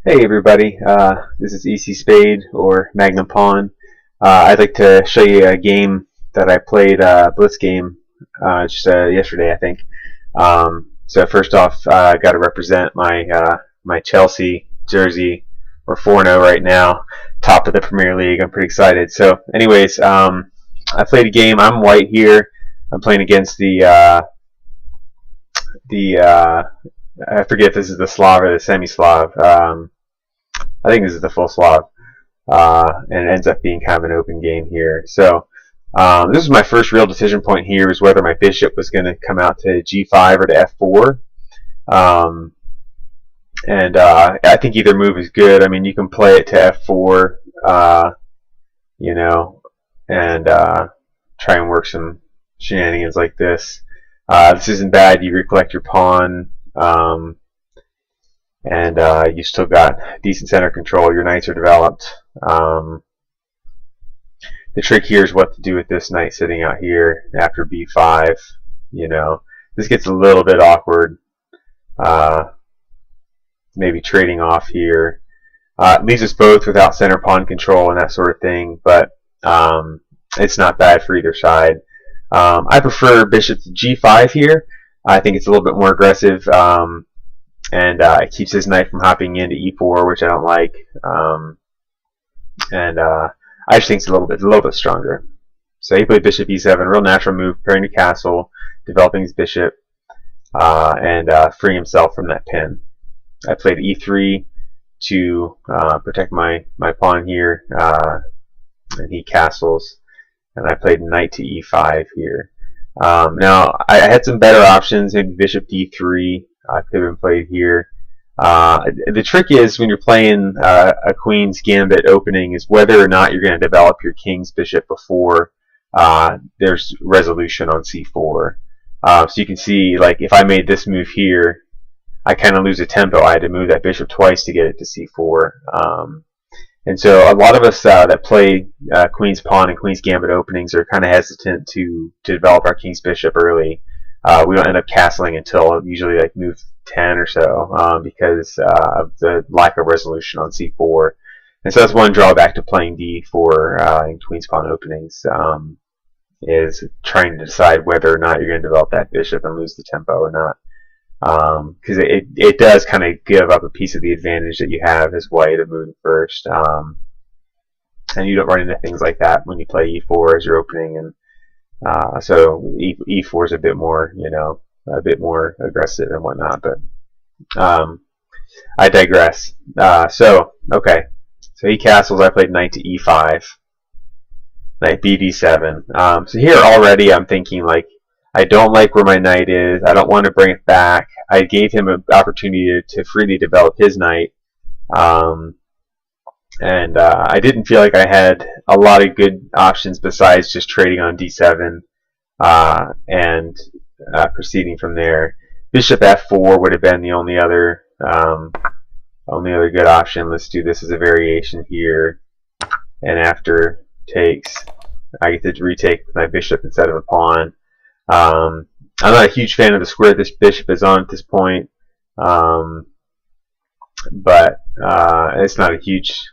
Hey everybody, this is ECSpade or Magnum Pawn. I'd like to show you a game that I played, Blitz game, just yesterday I think. So first off, I got to represent my Chelsea jersey. We're 4-0 right now, top of the Premier League. I'm pretty excited. So anyways, I played a game. I'm white here. I'm playing against the I forget if this is the Slav or the Semi-Slav. I think this is the full Slav, and it ends up being kind of an open game here. So this is my first real decision point here, is whether my bishop was going to come out to g5 or to f4. And I think either move is good. I mean, you can play it to f4, you know, and try and work some shenanigans like this. This isn't bad. You recollect your pawn. And you still got decent center control. Your knights are developed. The trick here is what to do with this knight sitting out here after b5. You know, this gets a little bit awkward. Maybe trading off here. Leaves us both without center pawn control and that sort of thing, but it's not bad for either side. I prefer bishop to g5 here. I think it's a little bit more aggressive. And it keeps his knight from hopping into e4, which I don't like. I just think it's a little bit stronger. So he played bishop e7, real natural move, preparing to castle, developing his bishop, and freeing himself from that pin. I played e3 to protect my pawn here, and he castles, and I played knight to e5 here. Now I had some better options, maybe bishop d3. Could have been played here. The trick is when you're playing a queen's gambit opening is whether or not you're going to develop your king's bishop before there's resolution on c4. So you can see, like, if I made this move here, I kind of lose a tempo. I had to move that bishop twice to get it to c4. And so a lot of us that play queen's pawn and queen's gambit openings are kind of hesitant to develop our king's bishop early. We don't end up castling until usually like move 10 or so because of the lack of resolution on c4. And so that's one drawback to playing d4 in queen's pawn openings, is trying to decide whether or not you're going to develop that bishop and lose the tempo or not. Because it does kind of give up a piece of the advantage that you have as white of moving first. And you don't run into things like that when you play e4 as your opening. And so e4 is a bit more, a bit more aggressive and whatnot, but I digress. Okay, so he castles. I played knight to e5, knight bd7. So here already I'm thinking, like, I don't like where my knight is. I don't want to bring it back. I gave him an opportunity to freely develop his knight. And I didn't feel like I had a lot of good options besides just trading on d7 and proceeding from there. Bishop f4 would have been the only other good option. Let's do this as a variation here, and after takes, I get to retake my bishop instead of a pawn. I'm not a huge fan of the square this bishop is on at this point, but it's not a huge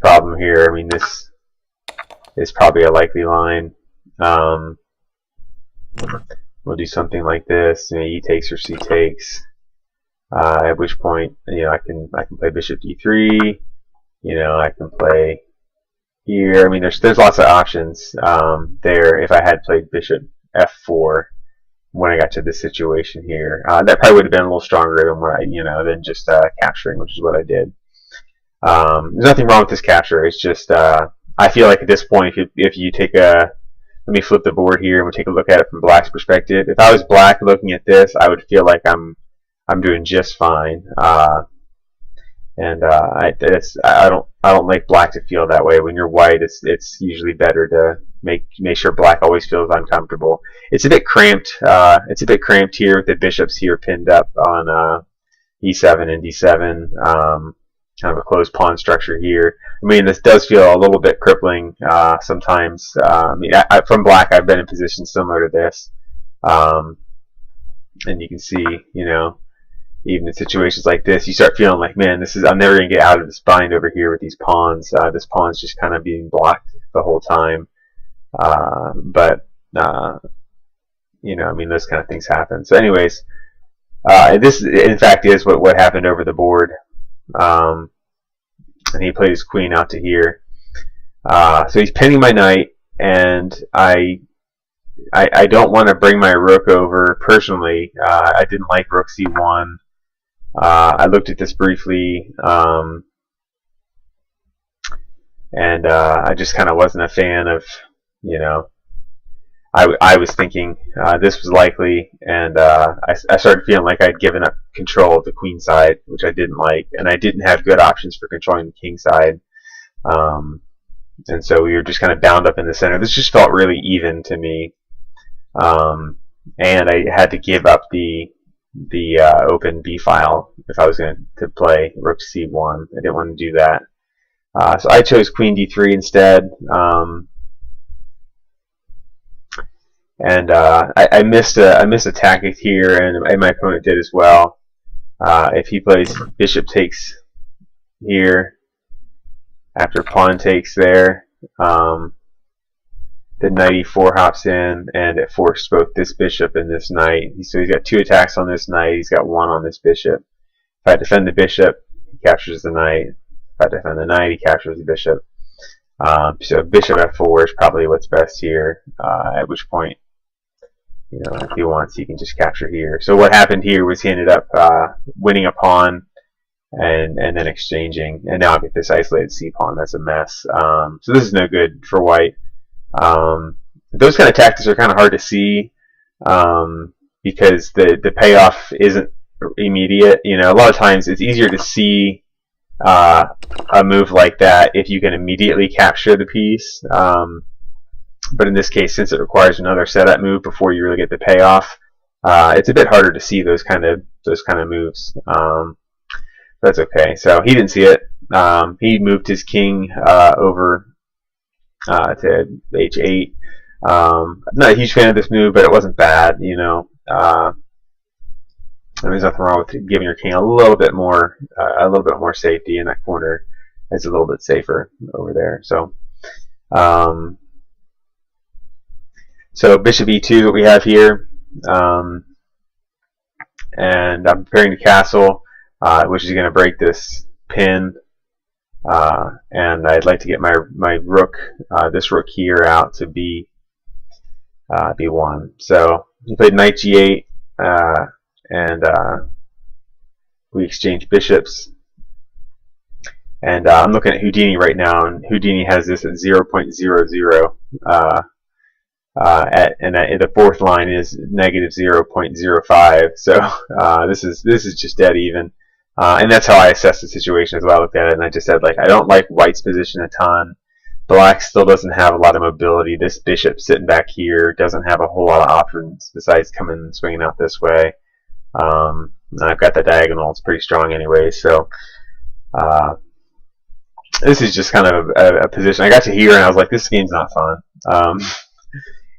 problem here. I mean, this is probably a likely line. We'll do something like this. E takes or c takes. At which point, I can play bishop d3. I can play here. I mean, there's lots of options there. If I had played bishop f4 when I got to this situation here, that probably would have been a little stronger than what than just capturing, which is what I did. There's nothing wrong with this capture. It's just I feel like at this point, if you take a, let me flip the board here and we'll take a look at it from black's perspective. If I was black looking at this, I would feel like I'm doing just fine. I don't like black to feel that way. When you're white, it's usually better to make sure black always feels uncomfortable. It's a bit cramped. It's a bit cramped here with the bishops here pinned up on e7 and d7. Kind of a closed pawn structure here. I mean, this does feel a little bit crippling sometimes. I mean, from black, I've been in positions similar to this, and you can see, even in situations like this, you start feeling like, man, I'm never gonna get out of this bind over here with these pawns. This pawn's just kind of being blocked the whole time. But you know, I mean, those kind of things happen. So, anyways, this in fact is what happened over the board. And he played his queen out to here. So he's pinning my knight, and I don't want to bring my rook over personally. I didn't like rook c1. I looked at this briefly, and I just kind of wasn't a fan of, you know, I was thinking this was likely, and I started feeling like I'd given up control of the queen side, which I didn't like, and I didn't have good options for controlling the king side. And so we were just kind of bound up in the center. This just felt really even to me, and I had to give up the open b file if I was going to play rook c1. I didn't want to do that, so I chose queen d3 instead. And I missed a tactic here, and my opponent did as well. If he plays bishop takes here after pawn takes there, the knight e4 hops in, and it forced both this bishop and this knight. So he's got 2 attacks on this knight. He's got 1 on this bishop. If I defend the bishop, he captures the knight. If I defend the knight, he captures the bishop. So bishop f4 is probably what's best here. At which point, you know, if he wants, he can just capture here. So what happened here was he ended up winning a pawn and then exchanging, and now I get this isolated c pawn. That's a mess. So this is no good for white. Those kind of tactics are kind of hard to see because the payoff isn't immediate. You know, a lot of times it's easier to see a move like that if you can immediately capture the piece. But in this case, since it requires another setup move before you really get the payoff, it's a bit harder to see those kind of moves. That's okay. So he didn't see it. He moved his king over to h8. I'm not a huge fan of this move, but it wasn't bad. You know, there's nothing wrong with giving your king a little bit more safety in that corner. It's a little bit safer over there. So. So bishop e2 that we have here, and I'm preparing to castle, which is going to break this pin, and I'd like to get my rook, this rook here, out to b1. So he played knight g8, and we exchanged bishops. And I'm looking at Houdini right now, and Houdini has this at 0.00. And the fourth line is negative 0.05. So this is just dead even, and that's how I assessed the situation as well. I looked at it and I just said, like, I don't like white's position a ton. Black still doesn't have a lot of mobility. This bishop sitting back here doesn't have a whole lot of options besides coming and swinging out this way. And I've got the diagonal. It's pretty strong anyway. So this is just kind of a position. I got to here and I was like, this game's not fun.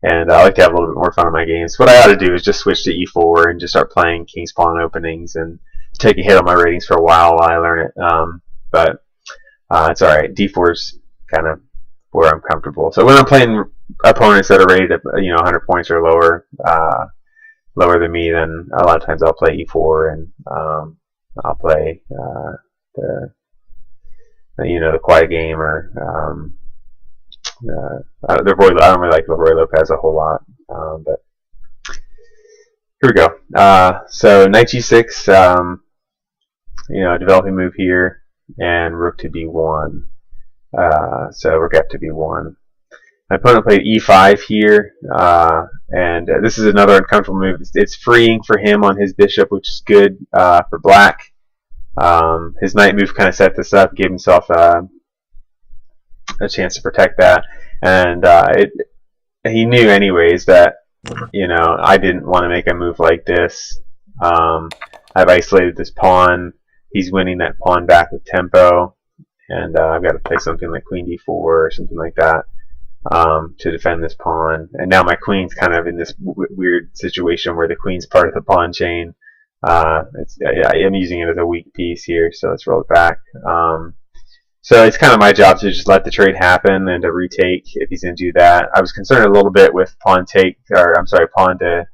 And I like to have a little bit more fun in my games. What I ought to do is just switch to e4 and just start playing king's pawn openings and take a hit on my ratings for a while I learn it. But it's alright. d4 is kind of where I'm comfortable. So when I'm playing opponents that are rated at 100 points or lower than me, then a lot of times I'll play e4 and I'll play the quiet game or I don't really like Leroy Lopez a whole lot, but here we go. So knight g6, a developing move here, and rook to b1. So rook f to b1. My opponent played e5 here, and this is another uncomfortable move. It's freeing for him on his bishop, which is good for black. His knight move kind of set this up, gave himself a chance to protect that, and he knew anyways that I didn't want to make a move like this. I've isolated this pawn. He's winning that pawn back with tempo, and I've got to play something like queen d4 or something like that to defend this pawn. And now my queen's kind of in this weird situation where the queen's part of the pawn chain. I'm using it as a weak piece here, so let's roll it back. So it's kind of my job to just let the trade happen and to retake if he's going to do that. I was concerned a little bit with pawn take, or I'm sorry, pawn to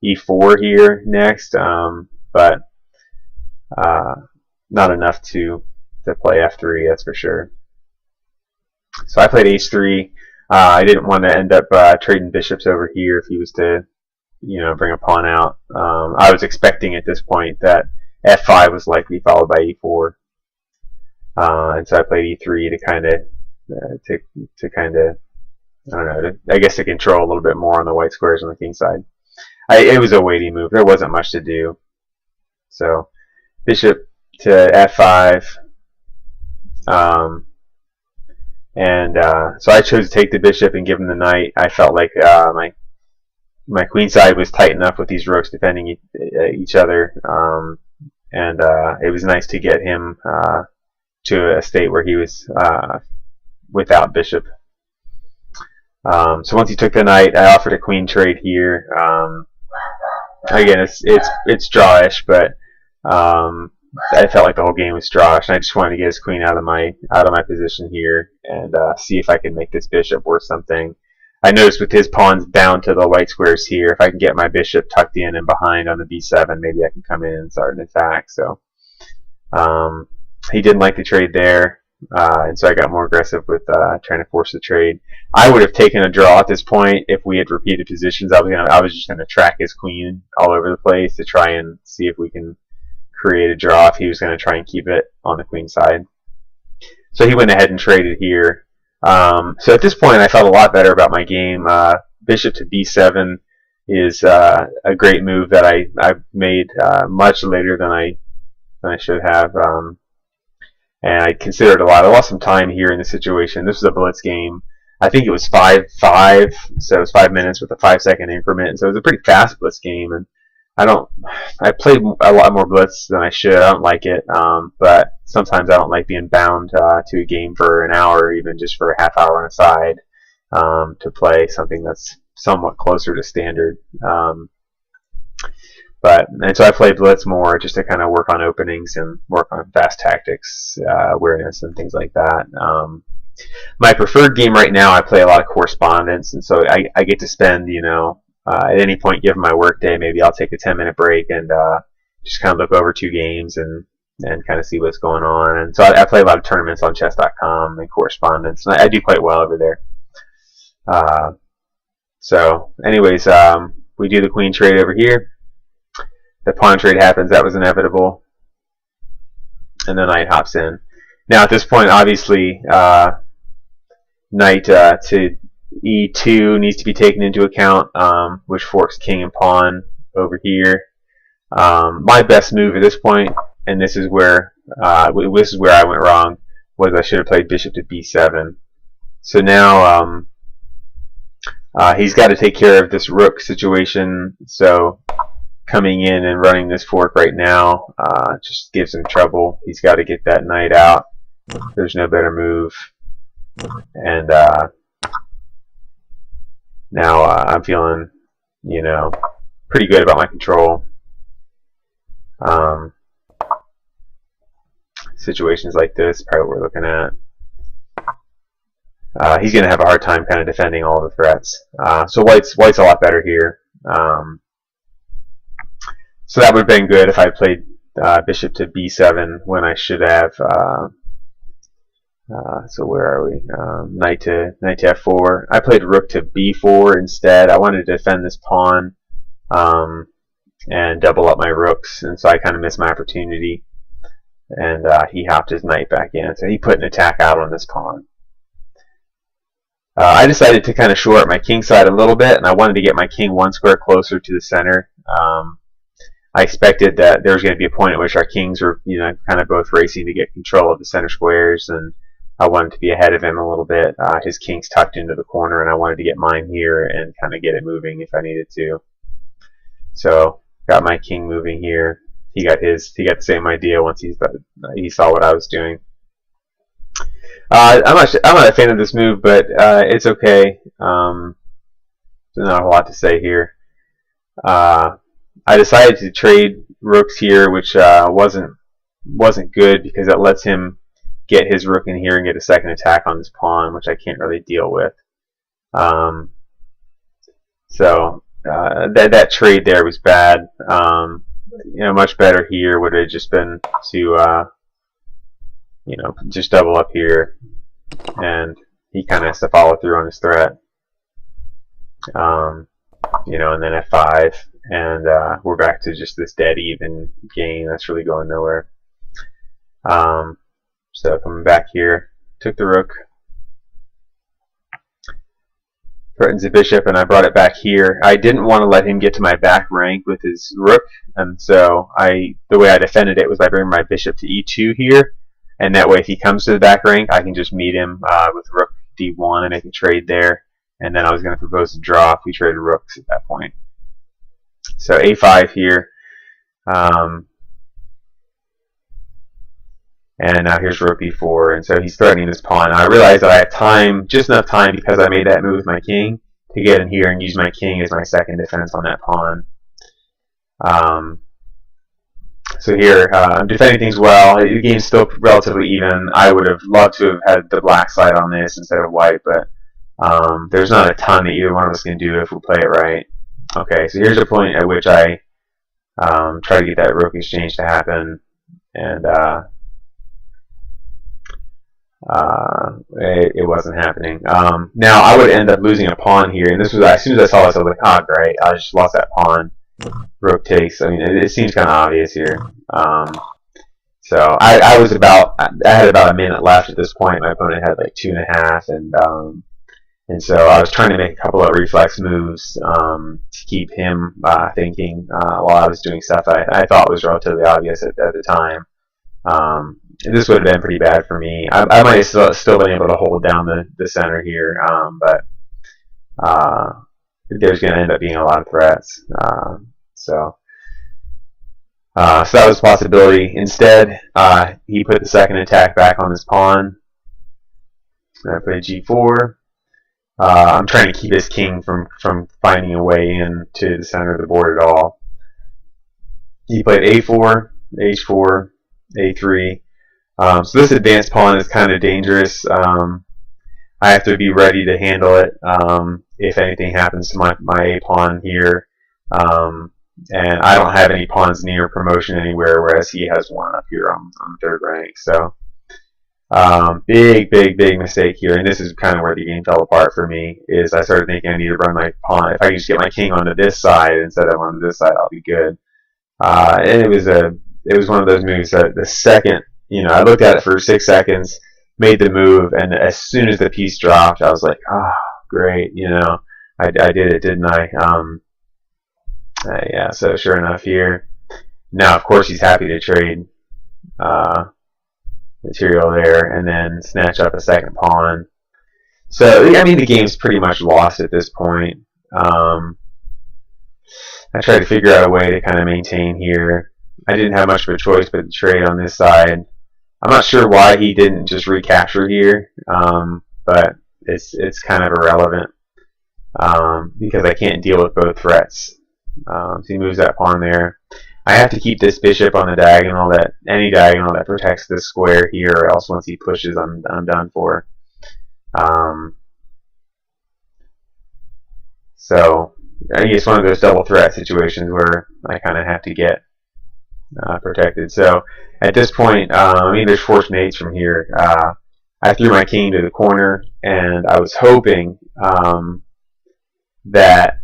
e4 here next, but not enough to play f3, that's for sure. So I played h3. I didn't want to end up trading bishops over here if he was to, bring a pawn out. I was expecting at this point that f5 was likely followed by e4. And so I played e3 to kind of, I don't know, I guess to control a little bit more on the white squares on the king side. It was a weighty move. There wasn't much to do. So bishop to f5. So I chose to take the bishop and give him the knight. I felt like my queen side was tight enough with these rooks defending each other. It was nice to get him to a state where he was without bishop. So once he took the knight, I offered a queen trade here. Again, it's drawish, but I felt like the whole game was drawish, and I just wanted to get his queen out of my position here and see if I could make this bishop worth something. I noticed with his pawns down to the white squares here, if I can get my bishop tucked in and behind on the b7, maybe I can come in and start an attack. So he didn't like the trade there, and so I got more aggressive with trying to force the trade. I would have taken a draw at this point if we had repeated positions. I was just going to track his queen all over the place to try and see if we can create a draw if he was going to try and keep it on the queen side. So he went ahead and traded here. So at this point I felt a lot better about my game. Bishop to b7 is a great move that I made much later than I should have. And I considered a lot. I lost some time here in the situation. This was a blitz game. I think it was 5-5, so it was 5 minutes with a 5-second increment. And so it was a pretty fast blitz game. And I played a lot more blitz than I should. I don't like it, but sometimes I don't like being bound to a game for an hour, or even just for a half hour on a side, to play something that's somewhat closer to standard. And so I played blitz more just to kind of work on openings and work on fast tactics, awareness, and things like that. My preferred game right now, I play a lot of correspondence, and so I get to spend, at any point given my work day, maybe I'll take a 10-minute break and just kind of look over 2 games and kind of see what's going on. And so I play a lot of tournaments on chess.com and correspondence, and I do quite well over there. So anyways, we do the queen trade over here. The pawn trade happens. That was inevitable. And the knight hops in. Now at this point, obviously, knight to e2 needs to be taken into account, which forks king and pawn over here. My best move at this point, and this is where I went wrong, was I should have played bishop to b7. So now he's got to take care of this rook situation. So coming in and running this fork right now just gives him trouble. He's got to get that knight out. There's no better move. And now I'm feeling, pretty good about my control. Situations like this, probably what we're looking at. He's going to have a hard time kind of defending all the threats. So white's a lot better here. So that would have been good if I played bishop to b7 when I should have. So where are we? Knight to f4. I played rook to b4 instead. I wanted to defend this pawn and double up my rooks, and so I kind of missed my opportunity. And he hopped his knight back in, so he put an attack out on this pawn. I decided to kind of shore up my king side a little bit, and I wanted to get my king 1 square closer to the center. I expected that there was going to be a point at which our kings were, kind of both racing to get control of the center squares, and I wanted to be ahead of him a little bit. His king's tucked into the corner, and I wanted to get mine here and kind of get it moving if I needed to. So got my king moving here. He got the same idea once he saw what I was doing. I'm not a fan of this move, but it's okay. There's not a lot to say here. I decided to trade rooks here, which wasn't good because it lets him get his rook in here and get a second attack on this pawn, which I can't really deal with. So that trade there was bad. Much better here would have just been to just double up here, and he kind of has to follow through on his threat. And then F5, and we're back to just this dead even game that's really going nowhere. So coming back here, took the rook, threatens the bishop, and I brought it back here. I didn't want to let him get to my back rank with his rook, and so the way I defended it was by bringing my bishop to E2 here, and that way if he comes to the back rank, I can just meet him with rook D1 and make a trade there. And then I was going to propose a draw if we traded rooks at that point. So A5 here. And now here's rook B4. And so he's threatening this pawn. Now I realize that I have time, just enough time, because I made that move with my king, to get in here and use my king as my second defense on that pawn. So here, I'm defending things well. The game's still relatively even. I would have loved to have had the black side on this instead of white, but there's not a ton that either one of us can do if we play it right. Okay, so here's a point at which I try to get that rook exchange to happen, and it wasn't happening. Now I would end up losing a pawn here, and this was as soon as I saw this, I was like, oh great, I just lost that pawn. Rook takes. I mean, it seems kind of obvious here. So I had about a minute left at this point. My opponent had like 2.5, and so I was trying to make a couple of reflex moves to keep him thinking while I was doing stuff I thought was relatively obvious at the time. This would have been pretty bad for me. I might have still been able to hold down the center here, but there's going to end up being a lot of threats. So that was a possibility. Instead, he put the second attack back on his pawn. I played G4. I'm trying to keep his king from finding a way into the center of the board at all. He played A4, H4, A3. So this advanced pawn is kind of dangerous. I have to be ready to handle it if anything happens to my A pawn here. And I don't have any pawns near promotion anywhere, whereas he has one up here on third rank. So big mistake here, and this is kind of where the game fell apart for me, is I started thinking I need to run my pawn. If I can just get my king onto this side instead of on this side, I'll be good. And it was one of those moves that the second, I looked at it for 6 seconds, made the move, and as soon as the piece dropped, I was like, oh, great, I did it, didn't I? Yeah, so sure enough here. Now, of course, he's happy to trade material there and then snatch up a second pawn. So, I mean, the game's pretty much lost at this point. I tried to figure out a way to kind of maintain here. I didn't have much of a choice but to trade on this side. I'm not sure why he didn't just recapture here, but it's kind of irrelevant because I can't deal with both threats. So he moves that pawn there. I have to keep this bishop on the diagonal, any diagonal that protects this square here, or else once he pushes, I'm done for. So I think it's one of those double threat situations where I kind of have to get protected. So at this point, there's forced mates from here. I threw my king to the corner, and I was hoping that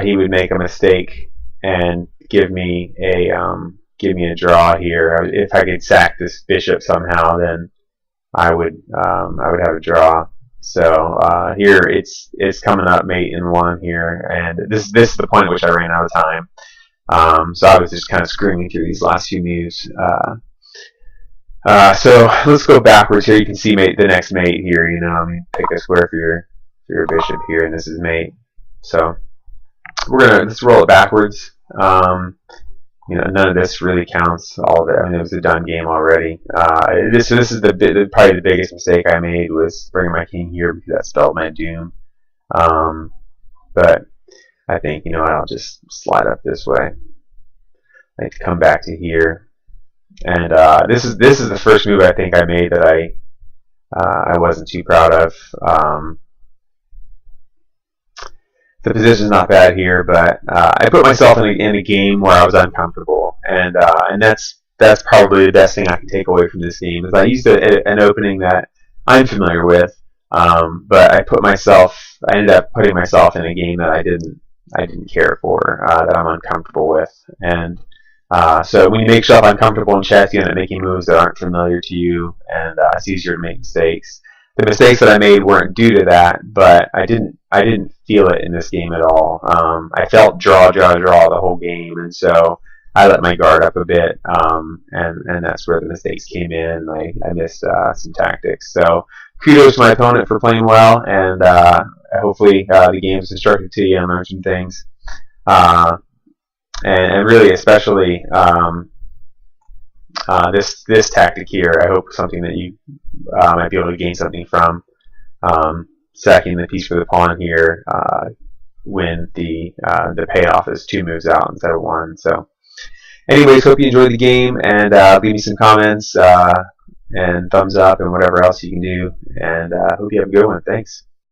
he would make a mistake and give me a draw here. If I could sack this bishop somehow, then I would have a draw. So here it's coming up mate in 1 here, and this is the point at which I ran out of time. So I was just kind of screaming through these last few moves. So let's go backwards here. You can see the next mate here. Pick a square for your bishop here, and this is mate. So let's roll it backwards. None of this really counts. All of it. It was a done game already. This is probably the biggest mistake I made, was bringing my king here, because that spelled my doom. But I think I'll just slide up this way. I come back to here, and this is the first move I think I made that I wasn't too proud of. The position's not bad here, but I put myself in a game where I was uncomfortable, and that's probably the best thing I can take away from this game. Is I used an opening that I'm familiar with, but I ended up putting myself in a game that I didn't care for, that I'm uncomfortable with, and so when you make yourself uncomfortable in chess, you end up making moves that aren't familiar to you, and it's easier to make mistakes. The mistakes that I made weren't due to that, but I didn't feel it in this game at all. I felt draw the whole game, and so I let my guard up a bit, and that's where the mistakes came in. I missed some tactics. So kudos to my opponent for playing well, and hopefully the game was instructive to you and learned some things. And really, especially this tactic here, I hope something that you might be able to gain something from. Sacking the piece for the pawn here when the payoff is 2 moves out instead of 1. So, anyways, hope you enjoyed the game, and leave me some comments and thumbs up and whatever else you can do. And hope you have a good one. Thanks.